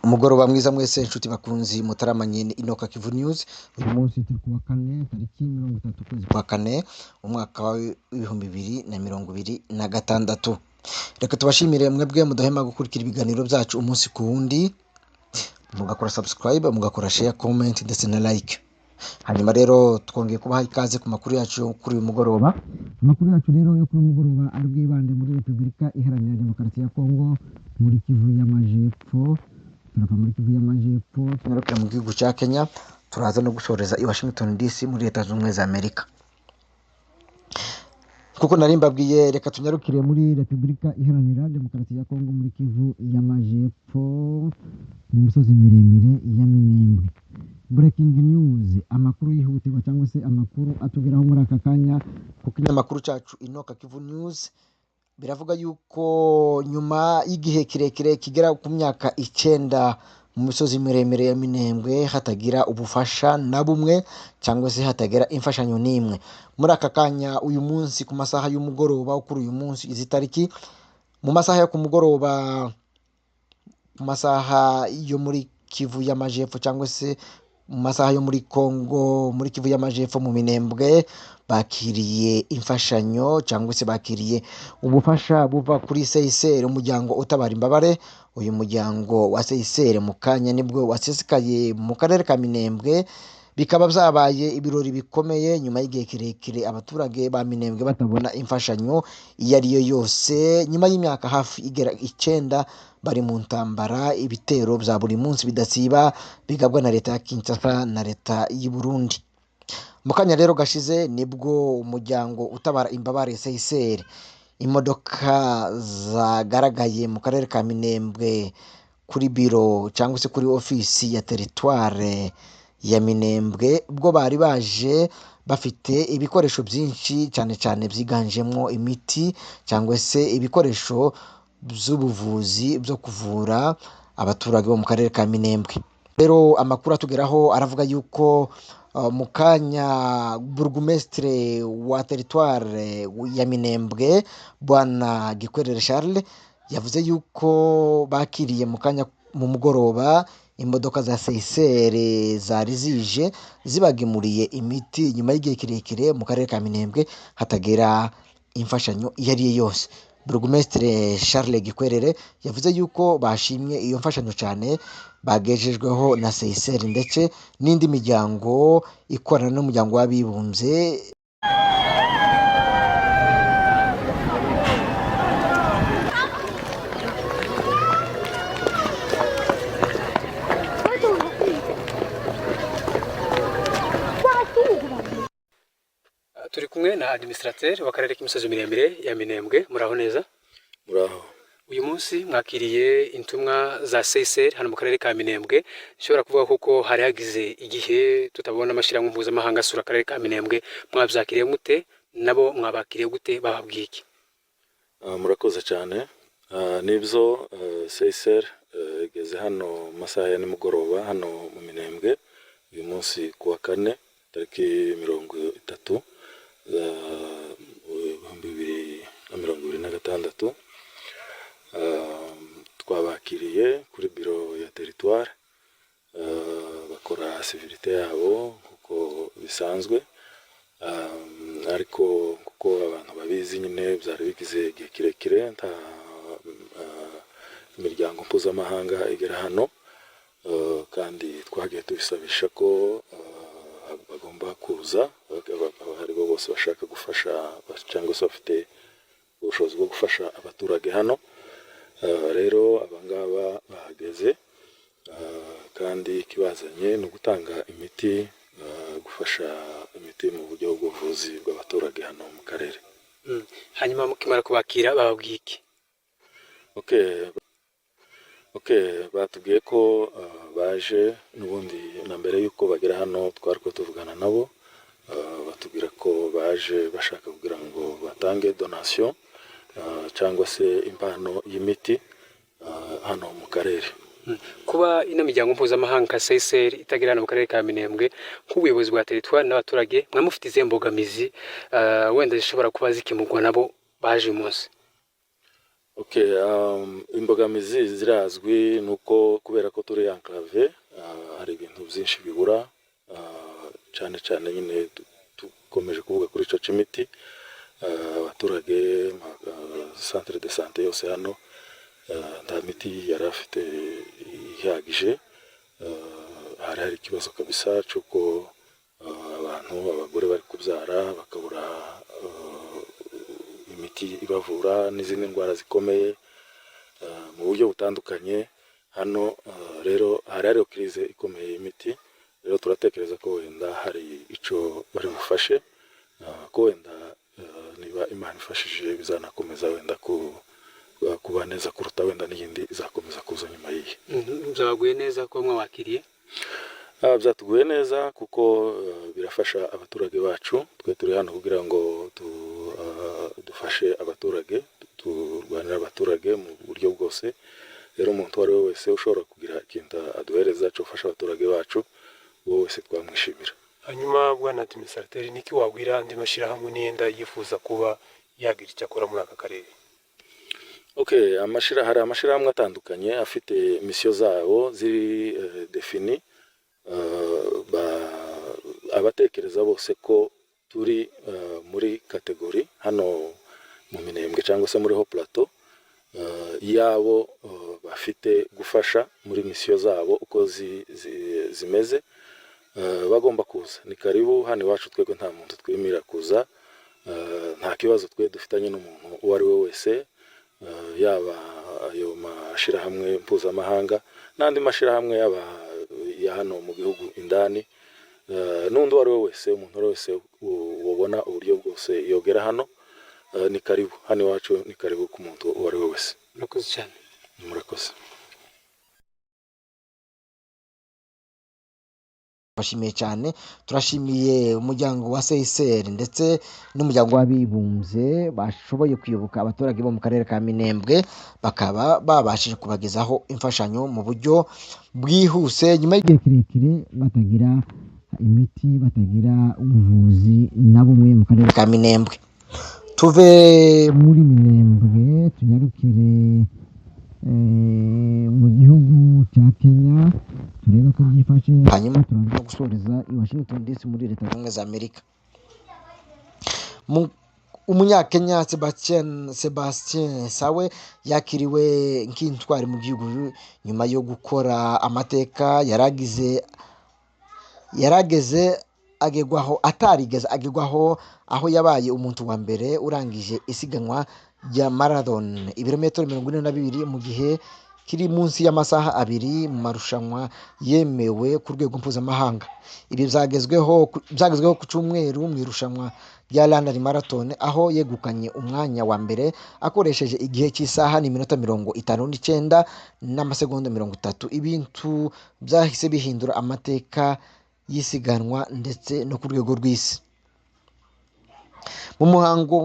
Umugoroba mwiza mwese inshuti bakunzi mutaramanye Inoka Kivu News. Uyu munsi turi kuwa kane tariki 30 kwezi kwa kane umwaka wa 2026. Reka tubashimire mwebwe mudahema gukurikira ibiganiro byacu umunsi ku wundi, mugakora subscribe, mugakora share, comment ndetse na like. Hanyuma rero twongeye kubaha ikaze ku makuru yacu kuri uyu mugoroba. Amakuru yacu rero yo kuri uyu mugoroba ari bwibande muri Repubulika Iharanira Demokarasi ya Kongo, muri Kivu y'Amajepfo. Turava muri Kivu y'Amajepfo tunyarukira mu gihugu cya Kenya, turaza no gusoreza i Washington DC muri Leta Zunze Ubumwe za Amerika. Kuko nari mbabwiye, reka tunyarukire muri Repubulika Iharanira Demokarasi ya Kongo, muri Kivu y'Amajepfo, mu misozi miremire ya Minembwe. Breaking news, amakuru yihutirwa cyangwa se amakuru atugeraho muri aka kanya ku kinyamakuru cyacu Inoka Kivu News. Biravuga yuko nyuma y'igihe kirekire kigera ku myaka 9 mu misozi miremire ya Minembwe hatagira ubufasha na bumwe cyangwa se hatagira imfashanyo n'imwe, muri aka kanya uyu munsi ku masaha y'umugoroba kuri uyu munsi izi tariki, mu masaha yo ku mugoroba, mu masaha yo muri Kivu y'Amajepfo cyangwa se mu masaha yo muri Kongo, muri Kivu y'Amajepfo mu Minembwe, bakiriye imfashanyo cyangwa se bakiriye ubufasha buva kuri CICR, umuryango utabara imbabare. Uyu muryango wa CICR mu kanya nibwo wasesekaye mu karere ka Minembwe, bikaba byabaye ibirori bikomeye nyuma y'igihe kirekire abaturage ba Minembwe batabona imfashanyo iyo ari yo yose, nyuma y'imyaka hafi igera 9 bari mu ntambara, ibitero bya buri munsi bidasiba bigabwa na leta ya Kinshasa na leta y'u Burundi. Mu kanya rero gashize nibwo umuryango utabara imbabare CICR, imodoka zagaragaye mu karere ka Minembwe kuri biro cyangwa se kuri ofisi ya teritware ya Minembwe, ubwo bari baje bafite ibikoresho byinshi cyane cyane byiganjemo imiti cyangwa se ibikoresho by'ubuvuzi byo kuvura abaturage bo mu karere ka Minembwe. Rero amakuru atugeraho aravuga yuko mu kanya burugumestre wa teritware ya Minembwe Bwana Gikwerere Charles yavuze yuko bakiriye mu kanya mu mugoroba imodoka za CICR zari zije zibagemuriye imiti nyuma y'igihe kirekire mu karere ka Minembwe hatagera imfashanyo iyo ari yo yose. Burugumestre Charles Gikwerere yavuze yuko bashimye iyo mfashanyo cyane bagejejweho na CICR ndetse n'indi miryango ikorana n'umuryango w'abibumbye. Turi kumwe na administrateur w'akarere k'imisozi miremire ya Minembwe. Muraho neza? Muraho. Uyu munsi mwakiriye intumwa za CICR hano mu karere ka Minembwe. Nshobora kuvuga kuko hari hagize igihe tutabona amashyirahamwe mpuzamahanga asura akarere ka Minembwe, mwabyakiriye mute? Nabo mwabakiriye gute? bababwiye iki? Murakoze cyane. Nibyo CICR igeze hano masaha ya nimugoroba hano mu Minembwe uyu munsi kuwa kane tariki 30 2026. Twabakiriye kuri biro ya teritware, bakora civilite yabo kuko bisanzwe, ariko kuko abantu babizi nyine byari bigize igihe kirekire nta imiryango mpuzamahanga igera hano, kandi twagiye tubisabisha ko bagomba kuza hari bo bose bashaka gufasha cyangwa se bafite ubushobozi bwo gufasha abaturage hano. Rero abangaba bahageze, kandi ikibazanye ni ugutanga imiti, gufasha imiti mu buryo bw'ubuvuzi bw'abaturage hano mu karere. Hanyuma mukimara kubakira bababwiye iki? Okay, batubwiye ko baje n'ubundi na mbere yuko bagera hano twari ko tuvugana nabo, batubwira ko baje bashaka kugira ngo batange donation cyangwa se impano y'imiti hano mu karere. Kuba ino miryango mpuzamahanga CICR itagira hano mu karere ka Minembwe, nk'ubuyobozi bwa teritwari n'abaturage mwamufite izihe mbogamizi wenda zishobora kuba zikimugwa nabo baje uyu munsi? Okay, imbogamizi zirazwi nuko kubera ko turi enclave hari ibintu byinshi bibura cyane cyane nyine tukomeje kuvuga kuri ico c'imiti abaturage centre de santé yose hano nta miti yari afite ihagije hari ikibazo kabisa cyuko abagore bari kubyara bakabura imiti ibavura n'izindi ndwara zikomeye mu buryo butandukanye hano rero hari crise ikomeye y'imiti rero turatekereza ko wenda hari ico bari bufashe ko wenda niba Imana ifashije bizanakomeza wenda kuba neza kuruta wenda n'iyindi izakomeza kuza nyuma yiye. Byabaguye neza ko mwabakiriye? Byatuguye neza kuko birafasha abaturage bacu. Twe turi hano kugira ngo dufashe abaturage, turwanira abaturage mu buryo bwose. Rero umuntu wari wese ushobora kugira ikintu aduhereza cyo gufasha abaturage bacu wese twamwishimira. Hanyuma bwana administrateur niki wabwira andi mashirahamwe n'iyenda yifuza kuba yagira icyakora muri aka karere? Okay, hari amashirahamwe atandukanye afite mission zabo ziri defini abatekereza bose ko turi muri kategori hano mu Minembwe cyangwa se muri Haut Plateau yabo bafite gufasha muri mission zabo uko zimeze bagomba kuza. Ni karibu hano iwacu, twego nta muntu twimira kuza, nta kibazo twe dufitanye n'umuntu uwo ari we wese, yaba ayo mashirahamwe mpuzamahanga n'andi mashirahamwe ya hano mu gihugu indani, n'undi uwo ari we wese, umuntu wese ubona uburyo bwose yogera hano, ni karibu hano iwacu, ni karibu ku muntu uwo ari we wese. Murakoze cyane. Murakoze. Bashimiye cyane, turashimiye umuryango wa CICR ndetse n'umuryango w'abibumbye bashoboye kwibuka abaturage bo mu karere ka Minembwe, bakaba babashije kubagezaho imfashanyo mu buryo bwihuse nyuma y'igihe kirekire batagira imiti, batagira ubuvuzi na bumwe mu karere ka Minembwe. Tuve muri Minembwe tunyarukire mu gihugu cya Kenya, turebe ko byifashe, hanyuma turaza gusoreza i Washington DC muri Leta Zunze Ubumwe za Amerika. Umunyakenya Sebastien Sawe yakiriwe nk'intwari mu gihugu nyuma yo gukora amateka yarageze atarigeze agegwaho, aho yabaye umuntu wa mbere urangije isiganwa rya marathon ibirometero 42 mu gihe kiri munsi y'amasaha 2 mu marushanwa yemewe ku rwego mpuzamahanga. Ibi byagezweho ku cyumweru mu irushanwa rya London Marathon, aho yegukanye umwanya wa mbere akoresheje igihe cy'isaha n'iminota 59 n'amasegonda 30. Ibintu byahise bihindura amateka y'isiganwa ndetse no ku rwego rw'isi. Mu muhango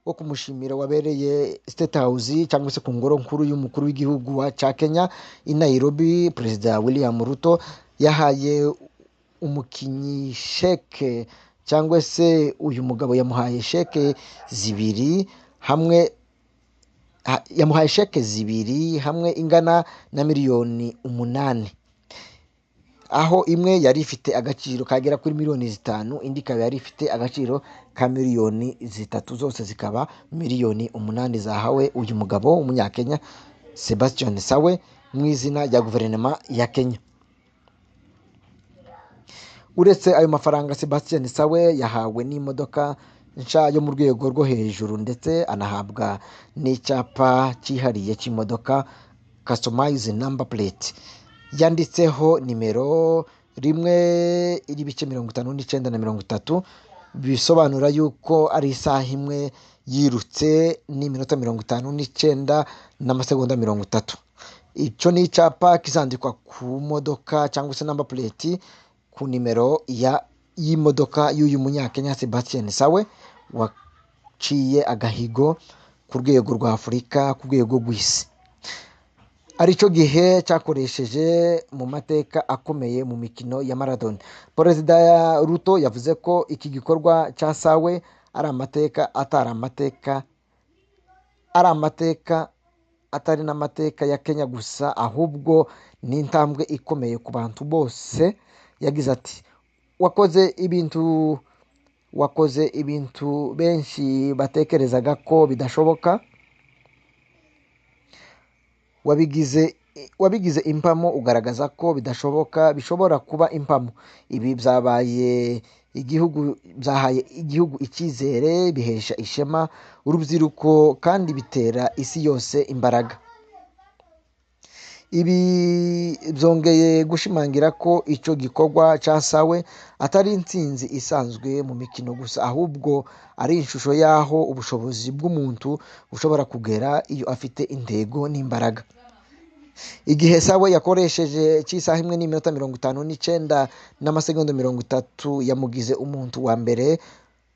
wo kumushimira wabereye State House cyangwa se ku ngoro nkuru y'umukuru w'igihugu wa Kenya i Nairobi, Perezida William Ruto yahaye umukinyi sheke cyangwa se uyu mugabo yamuhaye sheke zibiri hamwe ingana na miliyoni 8, aho imwe yari ifite agaciro kagera kuri miliyoni 5, indi ikaba yari ifite agaciro ka miliyoni 3, zose zikaba miliyoni 8 zahawe uyu mugabo w'umunyakenya Sebastien Sawe mu izina rya guverinoma ya Kenya. Uretse ayo mafaranga, Sebastien Sawe yahawe n'imodoka nshya yo mu rwego rwo hejuru ndetse anahabwa n'icyapa cyihariye cy'imodoka customized number plate yanditseho nimero 1:59 na 30, bisobanura yuko ari isaha imwe yirutse n'iminota 59 n'amasegonda 30. Icyo ni icyapa kizandikwa ku modoka cyangwa se number plate ku nimero y'imodoka y'uyu munyakenya Sebastien Sawe waciye agahigo ku rwego rwa Afurika, ku rwego rw'isi. Aricyo gihe cyakoresheje mu mateka akomeye mu mikino ya marathon. Perezida Ruto yavuze ko iki gikorwa cya Sawe ari amateka atari amateka ari amateka atari n'amateka ya Kenya gusa, ahubwo ni intambwe ikomeye ku bantu bose. Yagize ati wakoze ibintu benshi batekerezaga ko bidashoboka, wabigize impamo, ugaragaza ko bishobora kuba impamo. Ibi byahaye igihugu icyizere, bihesha ishema urubyiruko kandi bitera isi yose imbaraga. Ibi byongeye gushimangira ko icyo gikorwa cyasawe atari intsinzi isanzwe mu mikino gusa, ahubwo ari ishusho y'aho ubushobozi bw'umuntu bushobora kugera iyo afite intego n'imbaraga. Igihe Sawe yakoresheje cy'isaha 1:59:30 yamugize umuntu wa mbere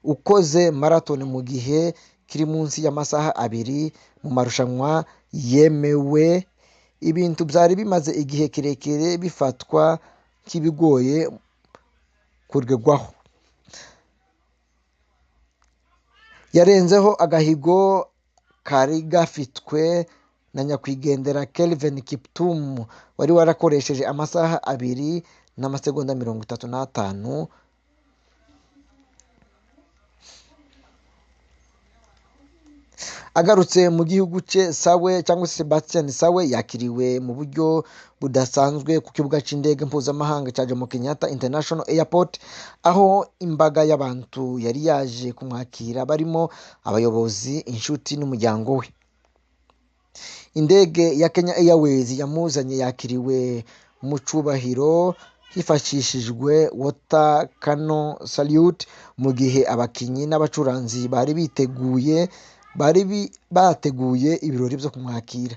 ukoze marathon mu gihe kiri munsi y'amasaha 2 mu marushanwa yemewe. Ibintu byari bimaze igihe kirekire bifatwa kibigoye kurwegwaho. Yarenzeho agahigo kari gafitwe na nyakwigendera Kelvin Kiptum wari warakoresheje amasaha 2:35. Agarutse mu gihugu cye, Sawe cyangwa se Sebastian Sawe yakiriwe mu buryo budasanzwe ku kibuga cy'indege mpuzamahanga cya Jomo Kenyatta International Airport, aho imbaga y'abantu yari yaje kumwakira barimo abayobozi, inshuti n'umuryango we. Indege ya Kenya Airways yamuzanye yakiriwe mu cyubahiro hifashishijwe water cannon salute, mu gihe abakinnyi n'abacuranzi bari bateguye ibirori byo kumwakira.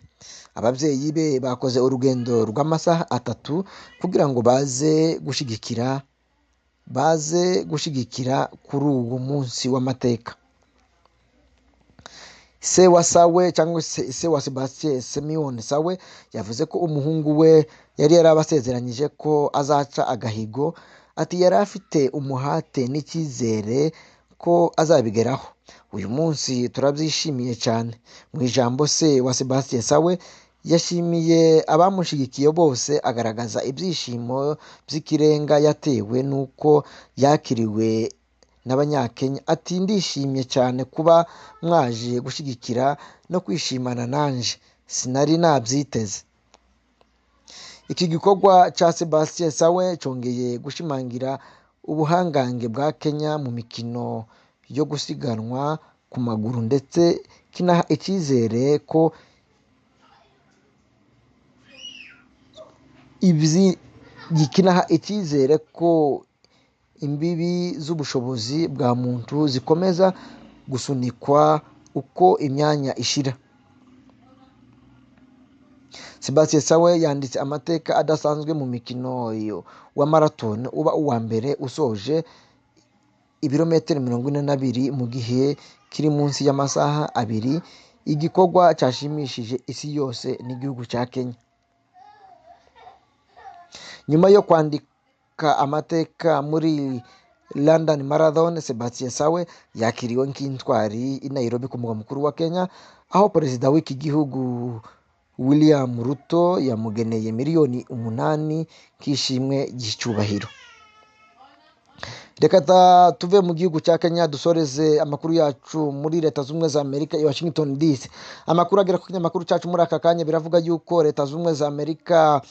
Ababyeyi be bakoze urugendo rw'amasaha 3 kugira ngo baze gushyigikira kuri uwo munsi w'amateka. Se wa Sawe cyangwa se wa Sebastien Simeon Sawe yavuze ko umuhungu we yari yarabasezeranyije ko azaca agahigo. Ati yari afite umuhate n'icyizere ko azabigeraho. Uyu munsi turabyishimiye cyane. Mu ijambo se wa Sebastien Sawe yashimiye abamushigikiye bose, agaragaza ibyishimo by'ikirenga yatewe n'uko yakiriwe n'Abanyakenya. Ati ndishimye cyane kuba mwaje gushyigikira no kwishimana nanje, sinari nabyiteze. Iki gikorwa cya Sebastien Sawe cyongeye gushimangira ubuhangange bwa Kenya mu mikino yo gusiganwa ku maguru, ndetse kinaha icyizere ko imbibi z'ubushobozi bwa muntu zikomeza gusunikwa uko imyanya ishira. Sebastien Sawe yanditse amateka adasanzwe mu mikino wa marathon, uba uwa mbere usoje ibirometero 42 mu gihe kiri munsi y'amasaha 2, igikorwa cyashimishije isi yose n'igihugu cya Kenya. Nyuma yo kwandika amateka muri London Marathon, Sebastien Sawe yakiriwe nk'intwari i Nairobi ku mugwa mukuru wa Kenya, aho perezida w'iki gihugu William Ruto yamugeneye miliyoni 8 k'ishimwe ry'icyubahiro. Reka tuve mu gihugu cya Kenya dusoreze amakuru yacu muri Leta Zunze za Amerika i Washington DC. Amakuru agera ku kinyamakuru cyacu muri aka kanya biravuga yuko Leta Zunze za Amerika,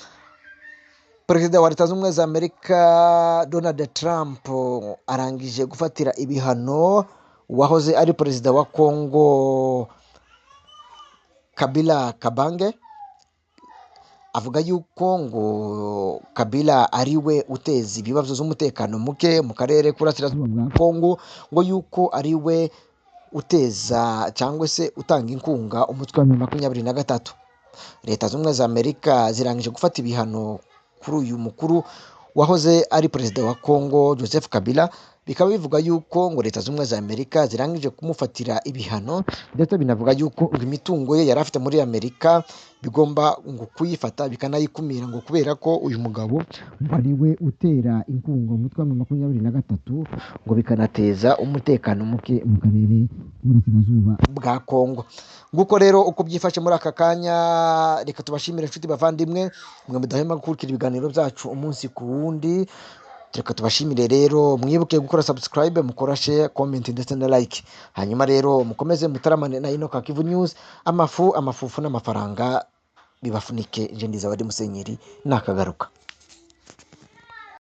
Perezida wa Leta Zunze za Amerika Donald Trump arangije gufatira ibihano uwahoze ari perezida wa Kongo Kabila Kabange. Avuga yuko ngo Kabila ariwe uteza ibibazo z'umutekano muke mu karere k'Uburasirazuba bwa Kongo, ngo yuko ariwe uteza cyangwa se utanga inkunga umutwe wa 23. Leta Zunze za Amerika zirangije gufata ibihano kuri uyu mukuru wahoze ari perezida wa Kongo Joseph Kabila, bikaba bivuga yuko ngo leta z'ubumwe za Amerika zirangije kumufatira ibihano, ndetse binavuga yuko ngo imitungo ye yari afite muri Amerika bigomba ngo kuyifata bikanayikumira, ngo kubera ko uyu mugabo ngo ari we utera inkunga umutwe wa M23 ngo bikanateza umutekano muke mu karere k'uburasirazuba bwa Kongo. Nguko rero uko byifashe muri aka kanya, reka tubashimire inshuti bavandimwe mwe mudahema gukurikira ibiganiro byacu umunsi ku wundi. Reka tubashimire rero, mwibuke gukora subscribe, mukora share, comment ndetse na like. Hanyuma rero mukomeze mutaramane na ino Kivu News, amafufu n'amafaranga bibafunike. Je Ndizabadi Musenyeri nakagaruka.